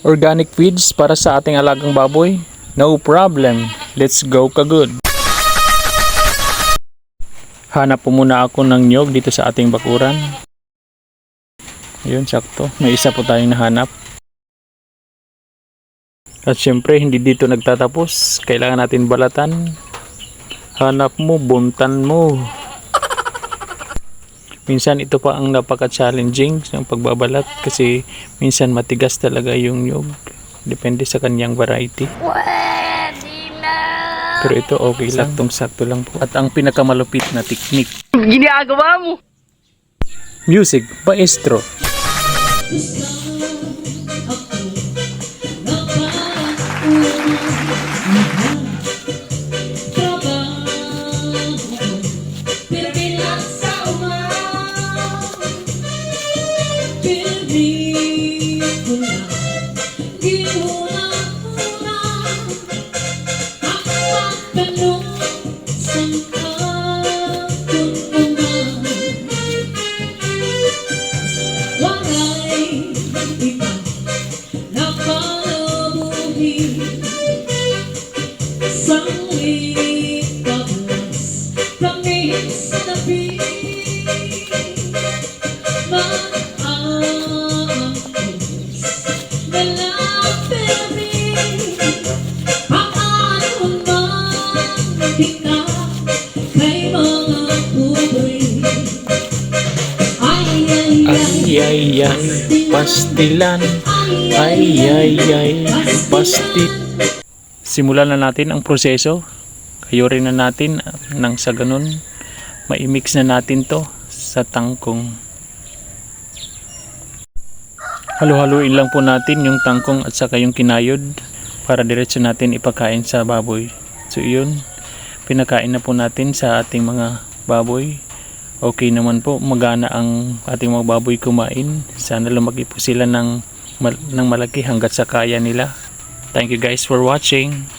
organic feeds para sa ating alagang baboy? No problem. Let's go kagud. Hanap po muna ako ng nyog dito sa ating bakuran. Ayun, sakto. May isa po tayong nahanap. At syempre, hindi dito nagtatapos. Kailangan natin balatan. Hanap mo, buntan mo. Minsan ito pa ang napaka-challenging ng pagbabalat kasi minsan matigas talaga yung nyog. Depende sa kanyang variety. Pero ito okay lang. Saktong-sakto lang po. At ang pinakamalupit na teknik. Ginagawa mo! Music, maestro. Ay, pastilan. Ay, pasti. Simulan na natin ang proseso. Kayurin na natin nang sa ganun maimix na natin to sa tangkong. Halo-haluin lang po natin yung tangkong at saka yung kinayod para diretso natin ipakain sa baboy. So yun, pinakain na po natin sa ating mga baboy. Okay naman po, magana ang ating mga baboy kumain. Sana lumaki po sila ng malaki hanggat sa kaya nila. Thank you guys for watching.